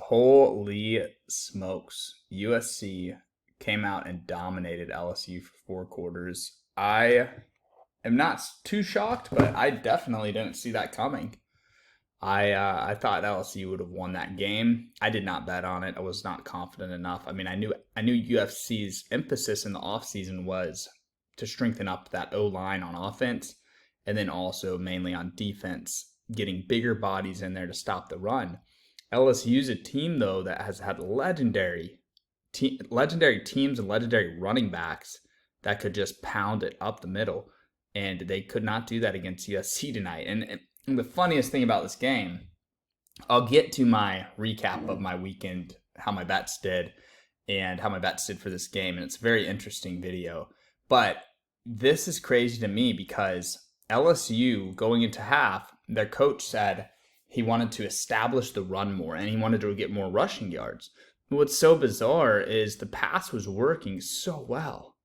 Holy smokes. USC came out and dominated LSU for 4 quarters. I am not too shocked, but I definitely didn't see that coming. I thought LSU would have won that game. I did not bet on it. I was not confident enough. I mean, I knew UFC's emphasis in the offseason was to strengthen up that O-line on offense, and then also mainly on defense, getting bigger bodies in there to stop the run. LSU's a team, though, that has had legendary teams and legendary running backs that could just pound it up the middle, and they could not do that against USC tonight. And the funniest thing about this game, I'll get to my recap of my weekend, how my bets did, and how my bets did for this game, and it's a very interesting video. But this is crazy to me because LSU, going into half, their coach said he wanted to establish the run more, and he wanted to get more rushing yards. But what's so bizarre is the pass was working so well.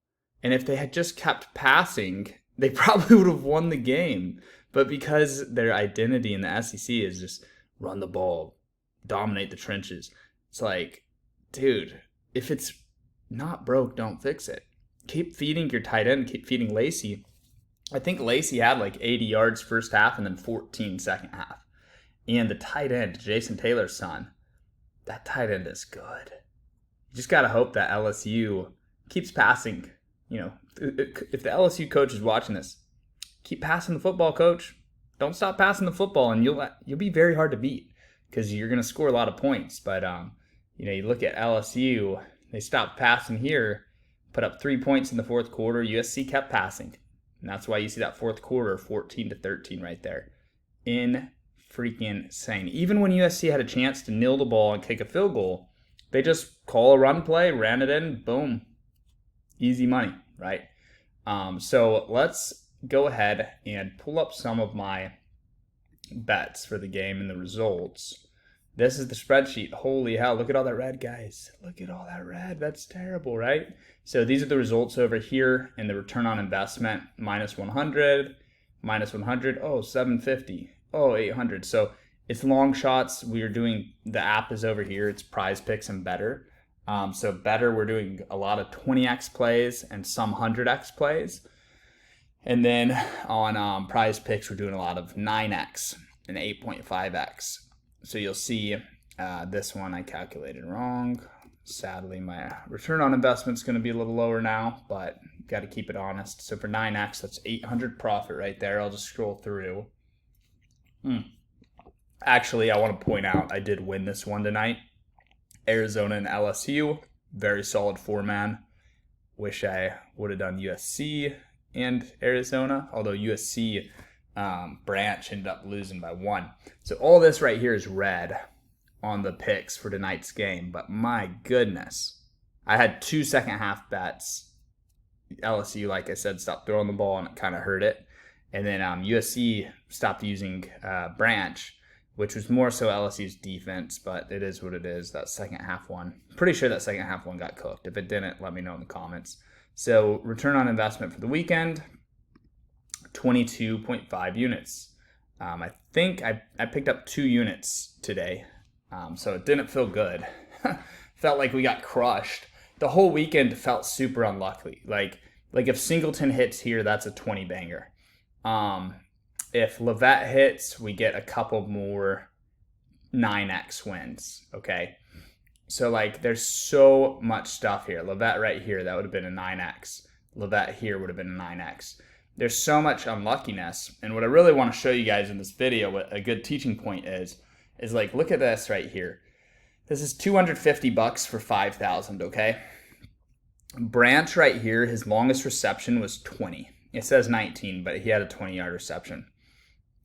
And if they had just kept passing, they probably would have won the game. But because their identity in the SEC is just run the ball, dominate the trenches, it's like, dude, if it's not broke, don't fix it. Keep feeding your tight end, keep feeding Lacey. I think Lacey had like 80 yards first half and then 14 second half. And the tight end, Jason Taylor's son, that tight end is good. You just got to hope that LSU keeps passing. You know, if the LSU coach is watching this, keep passing the football, coach. Don't stop passing the football, and you'll be very hard to beat because you're going to score a lot of points. But, you look at LSU, they stopped passing here, put up 3 points in the fourth quarter. USC kept passing. And that's why you see that fourth quarter, 14-13 right there. Freaking insane. Even when USC had a chance to kneel the ball and kick a field goal, they just call a run play, ran it in, boom. Easy money, right? So let's go ahead and pull up some of my bets for the game and the results. This is the spreadsheet. Holy hell, look at all that red, guys. Look at all that red. That's terrible, right? So these are the results over here, and the return on investment, minus 100, minus 100, oh, 750. Oh, 800. So it's long shots. We are doing, the app is over here. It's Prize Picks and Better. So Better, we're doing a lot of 20x plays and some 100x plays. And then on Prize Picks, we're doing a lot of 9x and 8.5x. So you'll see this one I calculated wrong. Sadly, my return on investment is going to be a little lower now, but got to keep it honest. So for 9x, that's 800 profit right there. I'll just scroll through. Actually, I want to point out I did win this one tonight. Arizona and LSU, very solid four-man. Wish I would have done USC and Arizona, although USC branch ended up losing by 1. So all this right here is red on the picks for tonight's game, but my goodness. I had 2 second half bets. LSU, like I said, stopped throwing the ball and it kind of hurt it. And then USC stopped using branch, which was more so LSU's defense, but it is what it is, that second half one. Pretty sure that second half one got cooked. If it didn't, let me know in the comments. So return on investment for the weekend, 22.5 units. I think I picked up 2 units today, so it didn't feel good. Felt like we got crushed. The whole weekend felt super unlucky. Like if Singleton hits here, that's a 20 banger. If Levet hits, we get a couple more 9x wins, okay? So, there's so much stuff here. Levet right here, that would have been a 9x. Levet here would have been a 9x. There's so much unluckiness. And what I really want to show you guys in this video, what a good teaching point is look at this right here. This is $250 for 5,000, okay? Branch right here, his longest reception was 20. It says 19, but he had a 20-yard reception.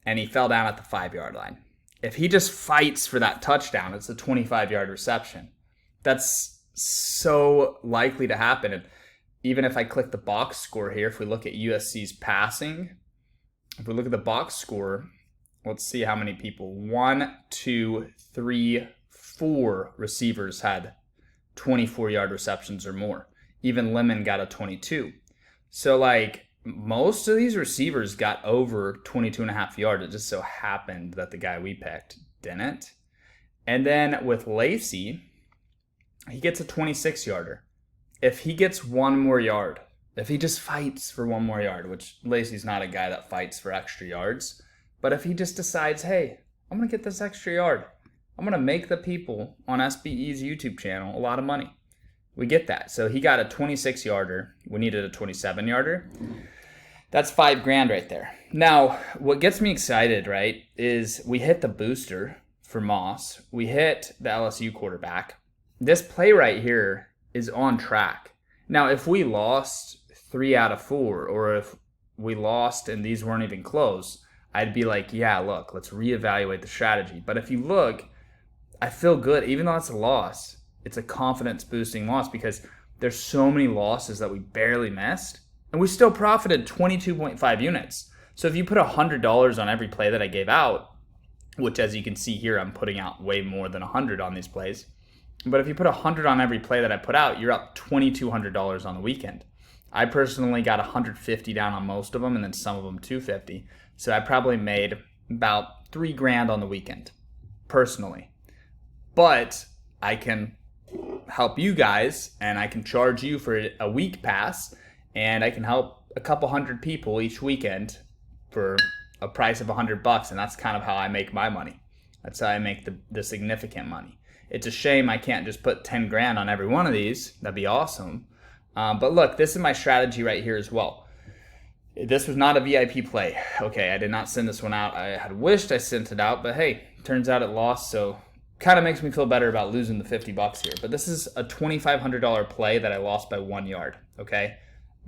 And he fell down at the 5-yard line. If he just fights for that touchdown, it's a 25-yard reception. That's so likely to happen. And even if I click the box score here, if we look at USC's passing, if we look at the box score, let's see how many people. 1, 2, 3, 4 receivers had 24-yard receptions or more. Even Lemon got a 22. So, most of these receivers got over 22.5 yards. It just so happened that the guy we picked didn't. And then with Lacey, he gets a 26-yarder. If he gets one more yard, if he just fights for one more yard, which Lacey's not a guy that fights for extra yards, but if he just decides, hey, I'm going to get this extra yard, I'm going to make the people on SBE's YouTube channel a lot of money. We get that. So he got a 26-yarder. We needed a 27-yarder. That's $5,000 right there. Now, what gets me excited, right, is we hit the booster for Moss. We hit the LSU quarterback. This play right here is on track. Now, if we lost 3 out of 4, or if we lost and these weren't even close, I'd be like, yeah, look, let's reevaluate the strategy. But if you look, I feel good. Even though it's a loss, it's a confidence-boosting loss because there's so many losses that we barely missed, and we still profited 22.5 units. So if you put $100 on every play that I gave out, which as you can see here, I'm putting out way more than 100 on these plays. But if you put 100 on every play that I put out, you're up $2,200 on the weekend. I personally got 150 down on most of them, and then some of them 250. So I probably made about $3,000 on the weekend, personally. But I can help you guys, and I can charge you for a week pass, and I can help a couple hundred people each weekend for a price of $100, and that's kind of how I make my money. That's how I make the significant money. It's a shame I can't just put $10,000 on every one of these. That'd be awesome. But look, this is my strategy right here as well. This was not a VIP play. Okay, I did not send this one out. I had wished I sent it out, but hey, turns out it lost, so kind of makes me feel better about losing the $50 here. But this is a $2,500 play that I lost by 1 yard, okay?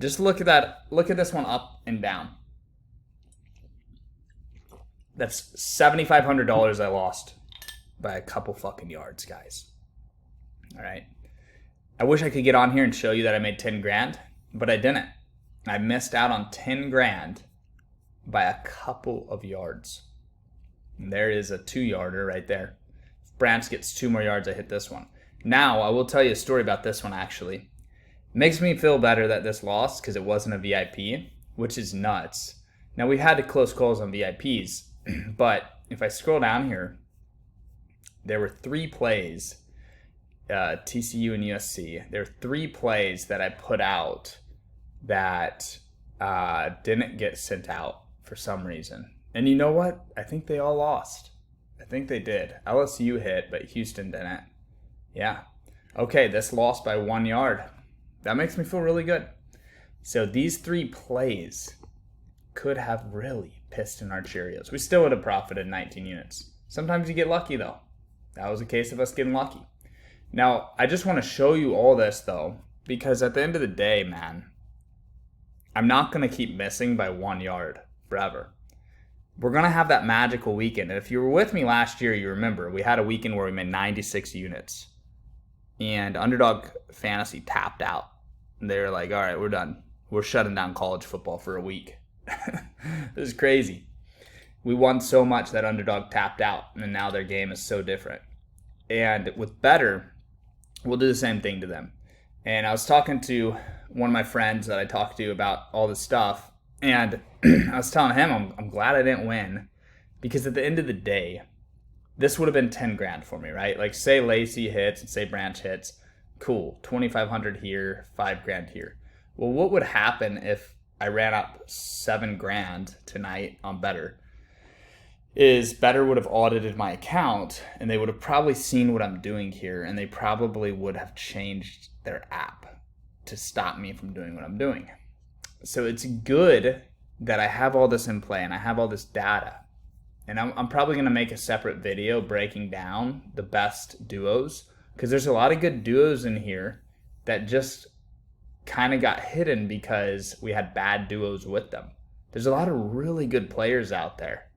Just look at that. Look at this one up and down. That's $7,500 I lost by a couple fucking yards, guys. All right. I wish I could get on here and show you that I made $10,000, but I didn't. I missed out on $10,000 by a couple of yards. And there is a 2-yarder right there. If Branch gets 2 more yards, I hit this one. Now, I will tell you a story about this one, actually. It makes me feel better that this lost because it wasn't a VIP, which is nuts. Now, we've had close calls on VIPs, but if I scroll down here, there were 3 plays, TCU and USC. There were 3 plays that I put out that didn't get sent out for some reason. And you know what? I think they all lost. I think they did. LSU hit, but Houston didn't. Yeah. Okay, this lost by 1 yard. That makes me feel really good. So these 3 plays could have really pissed in our Cheerios. We still would have profited 19 units. Sometimes you get lucky, though. That was a case of us getting lucky. Now, I just want to show you all this, though, because at the end of the day, man, I'm not going to keep missing by 1 yard forever. We're going to have that magical weekend. And if you were with me last year, you remember we had a weekend where we made 96 units. And Underdog Fantasy tapped out. And they were like, all right, we're done. We're shutting down college football for a week. This is crazy. We won so much that Underdog tapped out, and now their game is so different. And with Better, we'll do the same thing to them. And I was talking to one of my friends that I talked to about all this stuff, and I was telling him I'm glad I didn't win, because at the end of the day, this would have been $10,000 for me, right? Like, say Lacey hits and say Branch hits, cool, $2,500 here, $5,000 here. Well, what would happen if I ran up $7,000 tonight on Better? Is Better would have audited my account, and they would have probably seen what I'm doing here, and they probably would have changed their app to stop me from doing what I'm doing. So it's good that I have all this in play and I have all this data. And I'm probably going to make a separate video breaking down the best duos, because there's a lot of good duos in here that just kind of got hidden because we had bad duos with them. There's a lot of really good players out there.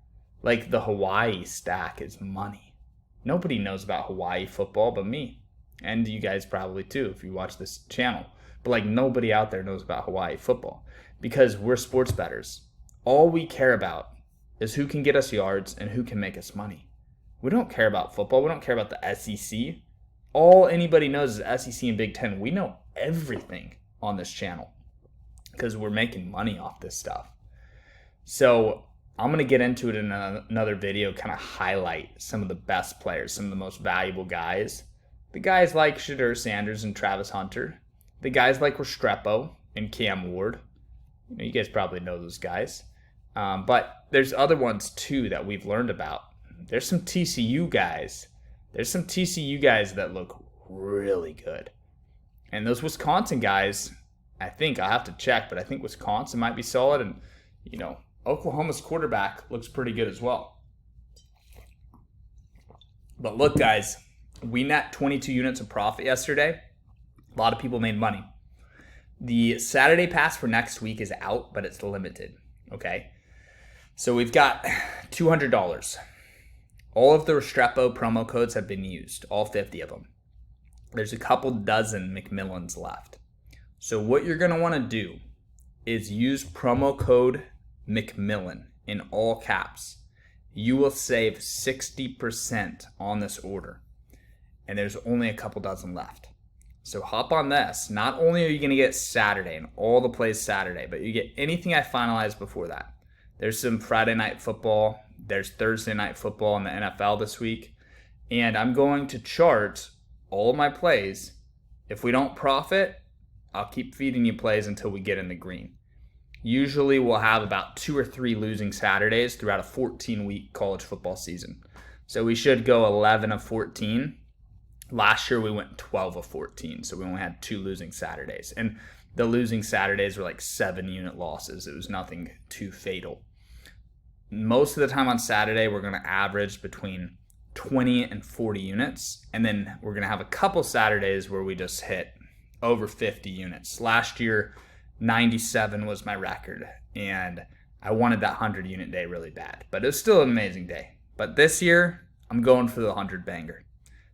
Like the Hawaii stack is money. Nobody knows about Hawaii football but me. And you guys probably too if you watch this channel. But like nobody out there knows about Hawaii football because we're sports bettors. All we care about is who can get us yards and who can make us money. We don't care about football. We don't care about the SEC. All anybody knows is SEC and Big Ten. We know everything on this channel because we're making money off this stuff. So I'm going to get into it in another video, kind of highlight some of the best players, some of the most valuable guys. The guys like Shadur Sanders and Travis Hunter. The guys like Restrepo and Cam Ward. You guys probably know those guys. But there's other ones too that we've learned about. There's some TCU guys. There's some TCU guys that look really good. And those Wisconsin guys, I think, I'll have to check, but I think Wisconsin might be solid. And, Oklahoma's quarterback looks pretty good as well. But look, guys, we net 22 units of profit yesterday. A lot of people made money. The Saturday pass for next week is out, but it's limited, okay? So we've got $200. All of the Restrepo promo codes have been used, all 50 of them. There's a couple dozen McMillans left. So what you're going to want to do is use promo code McMillan in all caps. You will save 60% on this order. And there's only a couple dozen left. So hop on this. Not only are you going to get Saturday and all the plays Saturday, but you get anything I finalize before that. There's some Friday night football. There's Thursday night football in the NFL this week. And I'm going to chart all of my plays. If we don't profit, I'll keep feeding you plays until we get in the green. Usually we'll have about 2 or 3 losing Saturdays throughout a 14-week college football season. So we should go 11 of 14. Last year we went 12 of 14, so we only had 2 losing Saturdays. And the losing Saturdays were like 7-unit losses. It was nothing too fatal. Most of the time on Saturday, we're going to average between 20 and 40 units. And then we're going to have a couple Saturdays where we just hit over 50 units. Last year, 97 was my record, and I wanted that 100-unit day really bad. But it was still an amazing day. But this year, I'm going for the 100 banger.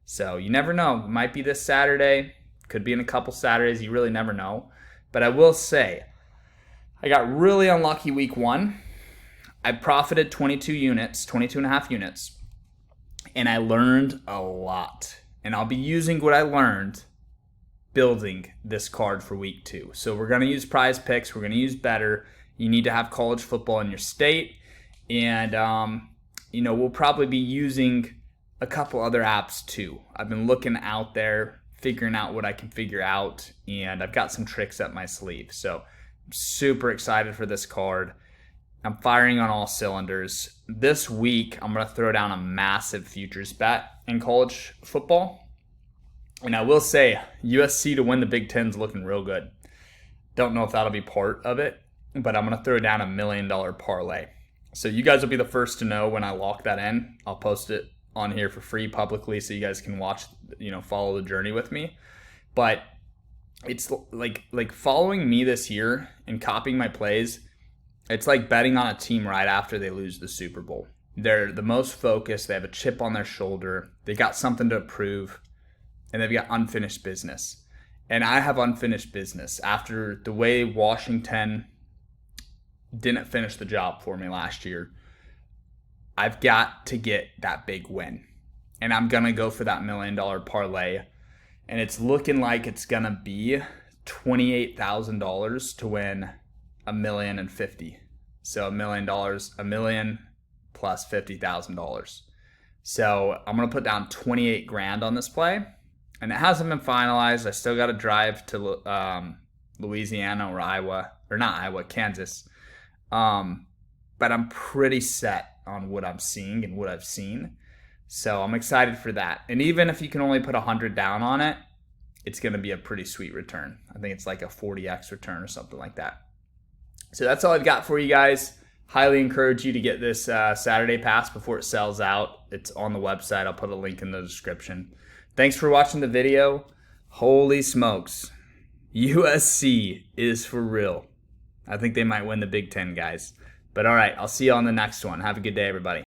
So you never know. It might be this Saturday. Could be in a couple Saturdays. You really never know. But I will say, I got really unlucky week 1. I profited 22 units, 22 and a half units. And I learned a lot. And I'll be using what I learned building this card for week 2. So we're going to use Prize Picks. We're going to use Better. You need to have college football in your state. And, we'll probably be using a couple other apps too. I've been looking out there, figuring out what I can figure out. And I've got some tricks up my sleeve. So I'm super excited for this card. I'm firing on all cylinders. This week, I'm going to throw down a massive futures bet in college football. And I will say, USC to win the Big Ten is looking real good. Don't know if that'll be part of it, but I'm going to throw down $1 million parlay. So you guys will be the first to know when I lock that in. I'll post it on here for free publicly so you guys can watch, follow the journey with me. But it's like following me this year and copying my plays. It's like betting on a team right after they lose the Super Bowl. They're the most focused. They have a chip on their shoulder. They got something to prove. And they've got unfinished business. And I have unfinished business. After the way Washington didn't finish the job for me last year, I've got to get that big win. And I'm going to go for that $1 million parlay. And it's looking like it's going to be $28,000 to win $1,050,000. So $1 million plus $50,000. So I'm going to put down 28 grand on this play. And it hasn't been finalized. I still got to drive to Louisiana or Iowa, or not Iowa, Kansas. But I'm pretty set on what I'm seeing and what I've seen. So I'm excited for that. And even if you can only put 100 down on it, it's going to be a pretty sweet return. I think it's like a 40x return or something like that. So that's all I've got for you guys. Highly encourage you to get this Saturday pass before it sells out. It's on the website. I'll put a link in the description. Thanks for watching the video. Holy smokes. USC is for real. I think they might win the Big Ten, guys. But all right, I'll see you on the next one. Have a good day, everybody.